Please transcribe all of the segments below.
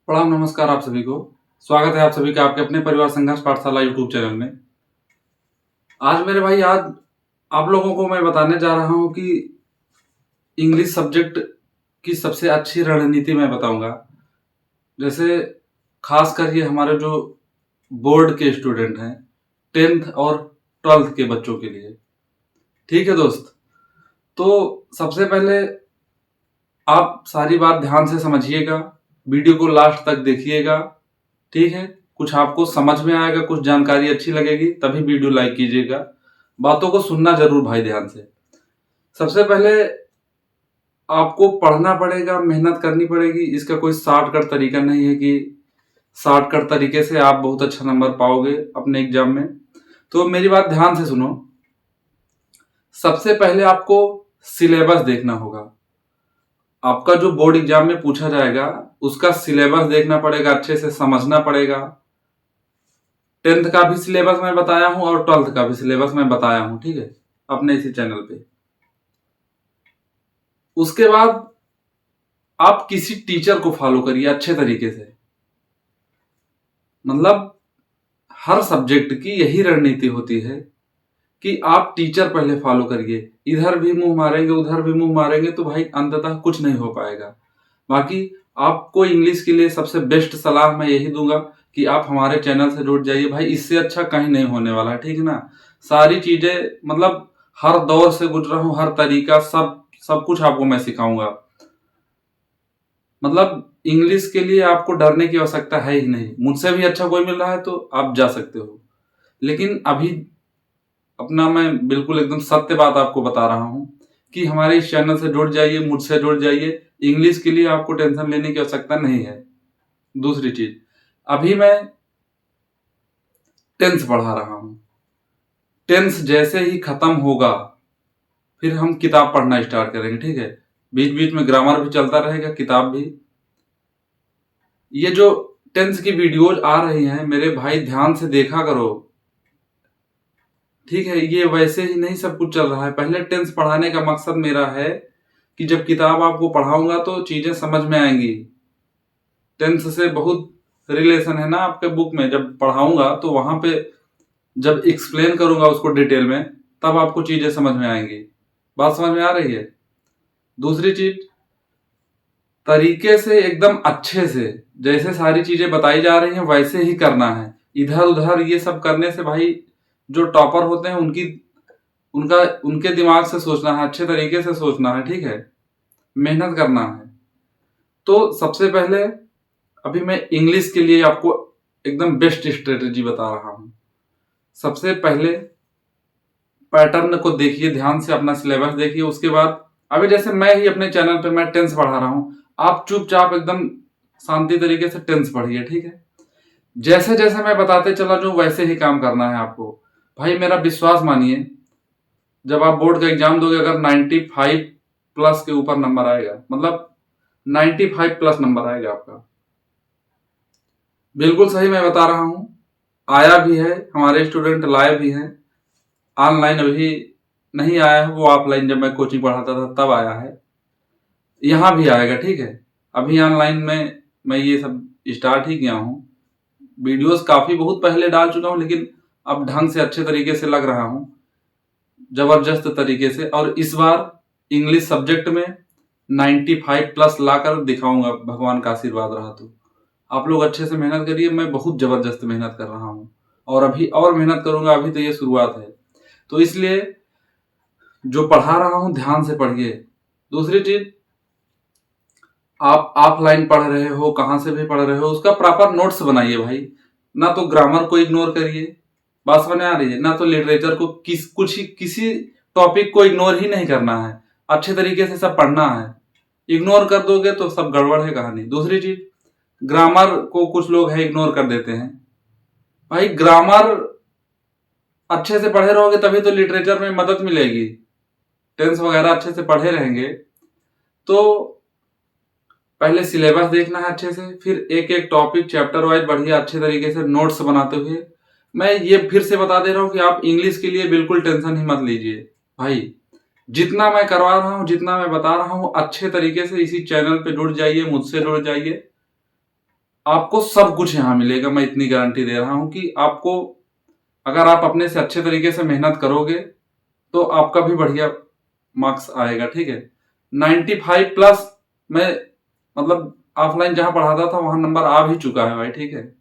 प्रणाम नमस्कार आप सभी को। स्वागत है आप सभी का आपके अपने परिवार संघर्ष पाठशाला यूट्यूब चैनल में। आज मेरे भाई आज आप लोगों को मैं बताने जा रहा हूं कि इंग्लिश सब्जेक्ट की सबसे अच्छी रणनीति मैं बताऊंगा। जैसे खासकर ये हमारे जो बोर्ड के स्टूडेंट हैं, 10th और 12th के बच्चों के लिए। ठीक है दोस्त, तो सबसे पहले आप सारी बात ध्यान से समझिएगा, वीडियो को लास्ट तक देखिएगा। ठीक है, कुछ आपको समझ में आएगा, कुछ जानकारी अच्छी लगेगी तभी वीडियो लाइक कीजिएगा। बातों को सुनना जरूर भाई ध्यान से। सबसे पहले आपको पढ़ना पड़ेगा, मेहनत करनी पड़ेगी। इसका कोई शॉर्टकट तरीका नहीं है कि शॉर्टकट तरीके से आप बहुत अच्छा नंबर पाओगे अपने एग्जाम में। तो मेरी बात ध्यान से सुनो। सबसे पहले आपको सिलेबस देखना होगा। आपका जो बोर्ड एग्जाम में पूछा जाएगा उसका सिलेबस देखना पड़ेगा, अच्छे से समझना पड़ेगा। 10th का भी सिलेबस मैं बताया हूं और 12th का भी सिलेबस मैं बताया हूं, ठीक है, अपने इसी चैनल पे। उसके बाद आप किसी टीचर को फॉलो करिए अच्छे तरीके से। मतलब हर सब्जेक्ट की यही रणनीति होती है कि आप टीचर पहले फॉलो करिए। इधर भी मुंह मारेंगे उधर भी मुंह मारेंगे तो भाई अंततः कुछ नहीं हो पाएगा। बाकी आपको इंग्लिश के लिए सबसे बेस्ट सलाह मैं यही दूंगा कि आप हमारे चैनल से जुड़ जाइए भाई। इससे अच्छा कहीं नहीं होने वाला है, ठीक है ना। सारी चीजें मतलब हर दौर से गुजरा हूं, हर तरीका सब सब कुछ आपको मैं सिखाऊंगा। मतलब इंग्लिश के लिए आपको डरने की आवश्यकता है ही नहीं। मुझसे भी अच्छा कोई मिल रहा है तो आप जा सकते हो। लेकिन अभी अपना मैं बिल्कुल एकदम सत्य बात आपको बता रहा हूं कि हमारे इस चैनल से जुड़ जाइए, मुझसे जुड़ जाइए। इंग्लिश के लिए आपको टेंशन लेने की आवश्यकता नहीं है। दूसरी चीज, अभी मैं टेंस पढ़ा रहा हूं। टेंस जैसे ही खत्म होगा फिर हम किताब पढ़ना स्टार्ट करेंगे, ठीक है। बीच बीच में ग्रामर भी चलता रहेगा, किताब भी। ये जो टेंस की वीडियोज आ रही हैं मेरे भाई ध्यान से देखा करो, ठीक है। ये वैसे ही नहीं सब कुछ चल रहा है। पहले टेंस पढ़ाने का मकसद मेरा है कि जब किताब आपको पढ़ाऊंगा तो चीजें समझ में आएंगी। टेंस से बहुत रिलेशन है ना आपके बुक में। जब पढ़ाऊंगा तो वहां पे जब एक्सप्लेन करूंगा उसको डिटेल में तब आपको चीजें समझ में आएंगी। बात समझ में आ रही है। दूसरी चीज, तरीके से एकदम अच्छे से जैसे सारी चीजें बताई जा रही हैं वैसे ही करना है। इधर उधर ये सब करने से भाई जो टॉपर होते हैं उनके दिमाग से सोचना है, अच्छे तरीके से सोचना है, ठीक है। मेहनत करना है। तो सबसे पहले अभी मैं इंग्लिश के लिए आपको एकदम बेस्ट स्ट्रेटेजी बता रहा हूं। सबसे पहले पैटर्न को देखिए ध्यान से, अपना सिलेबस देखिए। उसके बाद अभी जैसे मैं ही अपने चैनल पे मैं टेंस पढ़ा रहा हूं, आप चुपचाप एकदम शांति तरीके से टेंस पढ़िए, ठीक है। जैसे जैसे मैं बताते चला जाऊं वैसे ही काम करना है आपको। भाई मेरा विश्वास मानिए, जब आप बोर्ड का एग्जाम दोगे अगर 95 प्लस के ऊपर नंबर आएगा, मतलब 95 प्लस नंबर आएगा आपका। बिल्कुल सही मैं बता रहा हूं। आया भी है, हमारे स्टूडेंट लाए भी हैं। ऑनलाइन अभी नहीं आया है, वो ऑफलाइन जब मैं कोचिंग पढ़ाता था तब आया है। यहां भी आएगा, ठीक है। अभी ऑनलाइन में मैं ये सब स्टार्ट ही किया हूं। वीडियोस काफी बहुत पहले डाल चुका हूं लेकिन अब ढंग से अच्छे तरीके से लग रहा हूं, जबरदस्त तरीके से। और इस बार इंग्लिश सब्जेक्ट में 95 प्लस लाकर दिखाऊंगा, भगवान का आशीर्वाद रहा तो। आप लोग अच्छे से मेहनत करिए। मैं बहुत जबरदस्त मेहनत कर रहा हूं और अभी और मेहनत करूंगा। अभी तो ये शुरुआत है, तो इसलिए जो पढ़ा रहा हूं ध्यान से पढ़िए। दूसरी चीज, आप ऑफलाइन पढ़ रहे हो, कहां से भी पढ़ रहे हो, उसका प्रॉपर नोट्स बनाइए भाई। ना तो ग्रामर को इग्नोर करिए, बात समझ में आ रही है, ना तो लिटरेचर को, किसी टॉपिक को इग्नोर ही नहीं करना है। अच्छे तरीके से सब पढ़ना है। इग्नोर कर दोगे तो सब गड़बड़ है कहानी। दूसरी चीज, ग्रामर को कुछ लोग है इग्नोर कर देते हैं। भाई ग्रामर अच्छे से पढ़े रहोगे तभी तो लिटरेचर में मदद मिलेगी। टेंस वगैरह अच्छे से पढ़े रहेंगे तो पहले सिलेबस देखना है अच्छे से, फिर एक एक टॉपिक चैप्टर वाइज बढ़िया अच्छे तरीके से नोट्स बनाते हुए। मैं ये फिर से बता दे रहा हूं कि आप इंग्लिश के लिए बिल्कुल टेंशन ही मत लीजिए भाई। जितना मैं करवा रहा हूं, जितना मैं बता रहा हूं, अच्छे तरीके से इसी चैनल पे जुड़ जाइए, मुझसे जुड़ जाइए। आपको सब कुछ यहाँ मिलेगा। मैं इतनी गारंटी दे रहा हूं कि आपको, अगर आप अपने से अच्छे तरीके से मेहनत करोगे तो आपका भी बढ़िया मार्क्स आएगा। ठीक है, 95+ मैं मतलब ऑफलाइन जहां पढ़ाता था वहां नंबर आ भी चुका है भाई। ठीक है,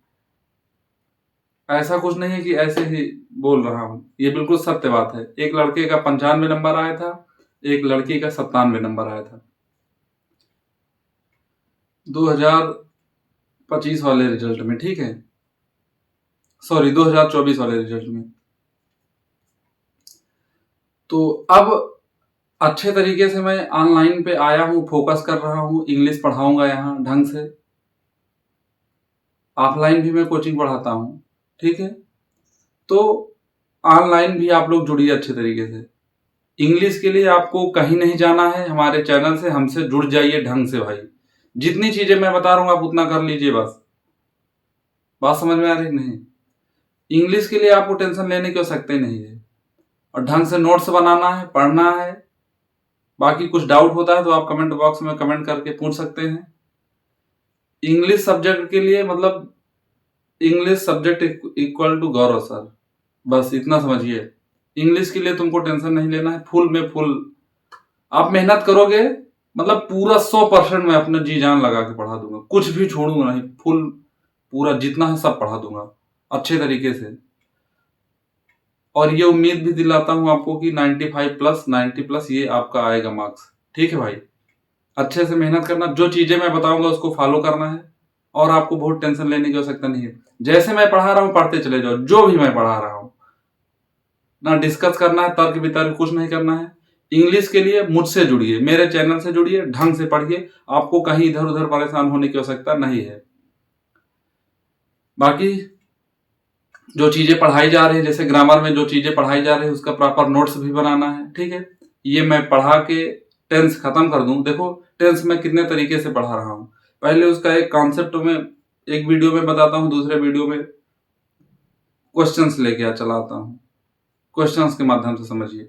ऐसा कुछ नहीं है कि ऐसे ही बोल रहा हूं, ये बिल्कुल सत्य बात है। एक लड़के का 95 नंबर आया था, एक लड़की का 97 नंबर आया था 2025 वाले रिजल्ट में। ठीक है, सॉरी 2024 वाले रिजल्ट में। तो अब अच्छे तरीके से मैं ऑनलाइन पे आया हूँ, फोकस कर रहा हूँ, इंग्लिश पढ़ाऊंगा यहाँ ढंग से। ऑफलाइन भी मैं कोचिंग पढ़ाता हूँ। ठीक है, तो ऑनलाइन भी आप लोग जुड़िए अच्छे तरीके से। इंग्लिश के लिए आपको कहीं नहीं जाना है, हमारे चैनल से हमसे जुड़ जाइए ढंग से भाई। जितनी चीजें मैं बता रहा हूँ आप उतना कर लीजिए बस। बात समझ में आ रही नहीं? इंग्लिश के लिए आपको टेंशन लेने की आवश्यकता नहीं है, और ढंग से नोट्स बनाना है, पढ़ना है। बाकी कुछ डाउट होता है तो आप कमेंट बॉक्स में कमेंट करके पूछ सकते हैं। इंग्लिश सब्जेक्ट के लिए मतलब English subject equal to Gaurav sir, बस इतना समझिए। इंग्लिश के लिए तुमको टेंशन नहीं लेना है, फुल में फुल आप मेहनत करोगे, मतलब पूरा 100% मैं अपना जी जान लगा के पढ़ा दूंगा, कुछ भी छोड़ूंगा नहीं, फुल पूरा जितना है सब पढ़ा दूंगा अच्छे तरीके से। और ये उम्मीद भी दिलाता हूं आपको कि 95+, 90+ ये आपका आएगा मार्क्स। ठीक है भाई, अच्छे से मेहनत करना, जो चीजें मैं बताऊंगा उसको फॉलो करना है, और आपको बहुत टेंशन लेने की आवश्यकता नहीं है। जैसे मैं पढ़ा रहा हूं पढ़ते चले जाओ, जो भी मैं पढ़ा रहा हूं, ना डिस्कस करना है, तर्क वितर्क कुछ नहीं करना है। इंग्लिश के लिए मुझसे जुड़िए, मेरे चैनल से जुड़िए, ढंग से पढ़िए, आपको कहीं इधर उधर परेशान होने की आवश्यकता नहीं है। बाकी जो चीजें पढ़ाई जा रही है, जैसे ग्रामर में जो चीजें पढ़ाई जा रही है उसका प्रॉपर नोट्स भी बनाना है। ठीक है, ये मैं पढ़ा के टेंस खत्म कर दूं। देखो टेंस में कितने तरीके से पढ़ा रहा हूं, पहले उसका एक कॉन्सेप्ट में एक वीडियो में बताता हूं, दूसरे वीडियो में क्वेश्चंस लेके चलाता हूं, क्वेश्चंस के माध्यम से समझिए।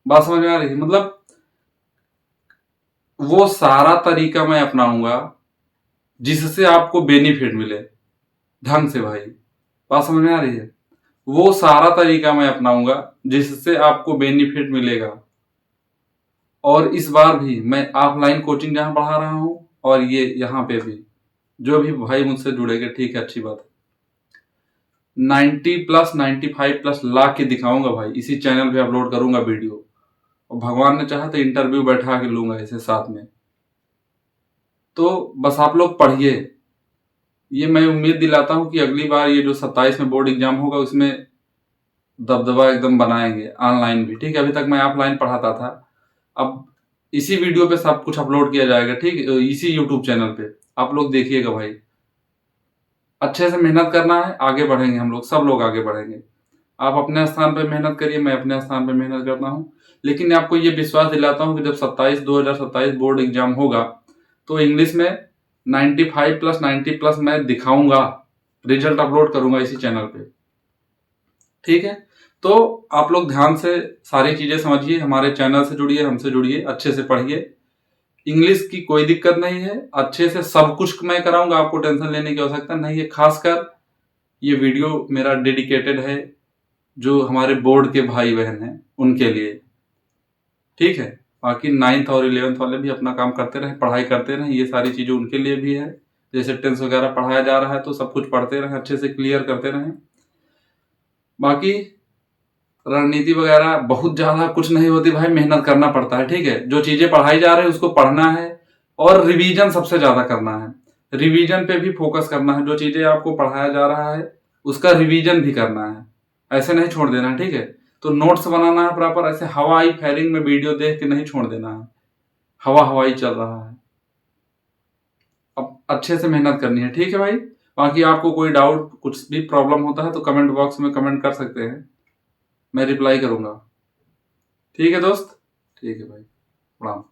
बात समझ में आ रही है? मतलब वो सारा तरीका मैं अपनाऊंगा जिससे आपको बेनिफिट मिले ढंग से भाई। बात समझ में आ रही है? वो सारा तरीका मैं अपनाऊंगा जिससे आपको बेनिफिट मिलेगा। और इस बार भी मैं ऑफलाइन कोचिंग जहां पढ़ा रहा हूं, और ये यहाँ पे भी जो भी भाई मुझसे जुड़ेगा, ठीक है, अच्छी बात है, 90+, 95+ ला के दिखाऊंगा भाई। इसी चैनल पे अपलोड करूंगा वीडियो, और भगवान ने चाहा तो इंटरव्यू बैठा के लूंगा इसे साथ में। तो बस आप लोग पढ़िए। ये मैं उम्मीद दिलाता हूं कि अगली बार ये जो 27 में बोर्ड एग्जाम होगा उसमें दबदबा एकदम बनाएंगे, ऑनलाइन भी। ठीक है, अभी तक मैं ऑफलाइन पढ़ाता था, अब इसी वीडियो पे सब कुछ अपलोड किया जाएगा। ठीक, इसी यूट्यूब चैनल पे आप लोग देखिएगा भाई। अच्छे से मेहनत करना है, आगे बढ़ेंगे हम लोग, सब लोग आगे बढ़ेंगे। आप अपने स्थान पे मेहनत करिए, मैं अपने स्थान पे मेहनत करता हूँ। लेकिन आपको ये विश्वास दिलाता हूँ कि जब 2027 बोर्ड एग्जाम होगा तो इंग्लिश में 95+, 90+ मैं दिखाऊंगा, रिजल्ट अपलोड करूंगा इसी चैनल पे। ठीक है, तो आप लोग ध्यान से सारी चीजें समझिए, हमारे चैनल से जुड़िए, हमसे जुड़िए, अच्छे से पढ़िए। इंग्लिश की कोई दिक्कत नहीं है, अच्छे से सब कुछ मैं कराऊंगा, आपको टेंशन लेने की आवश्यकता नहीं है। खासकर ये वीडियो मेरा डेडिकेटेड है जो हमारे बोर्ड के भाई बहन हैं उनके लिए। ठीक है, बाकी 9th और 11th वाले भी अपना काम करते रहे, पढ़ाई करते रहे, ये सारी चीजें उनके लिए भी है। जैसे टेंस वगैरह पढ़ाया जा रहा है तो सब कुछ पढ़ते रहे, अच्छे से क्लियर करते रहे। बाकी रणनीति वगैरह बहुत ज्यादा कुछ नहीं होती भाई, मेहनत करना पड़ता है। ठीक है, जो चीजें पढ़ाई जा रही है उसको पढ़ना है, और रिवीजन सबसे ज्यादा करना है। रिवीजन पे भी फोकस करना है, जो चीजें आपको पढ़ाया जा रहा है उसका रिवीजन भी करना है, ऐसे नहीं छोड़ देना है। ठीक है, तो नोट्स बनाना है प्रॉपर, ऐसे हवाई फायरिंग में वीडियो देख के नहीं छोड़ देना है, हवा हवाई चल रहा है। अब अच्छे से मेहनत करनी है। ठीक है भाई, बाकी आपको कोई डाउट कुछ भी प्रॉब्लम होता है तो कमेंट बॉक्स में कमेंट कर सकते हैं, मैं रिप्लाई करूंगा। ठीक है दोस्त, ठीक है भाई, प्रणाम।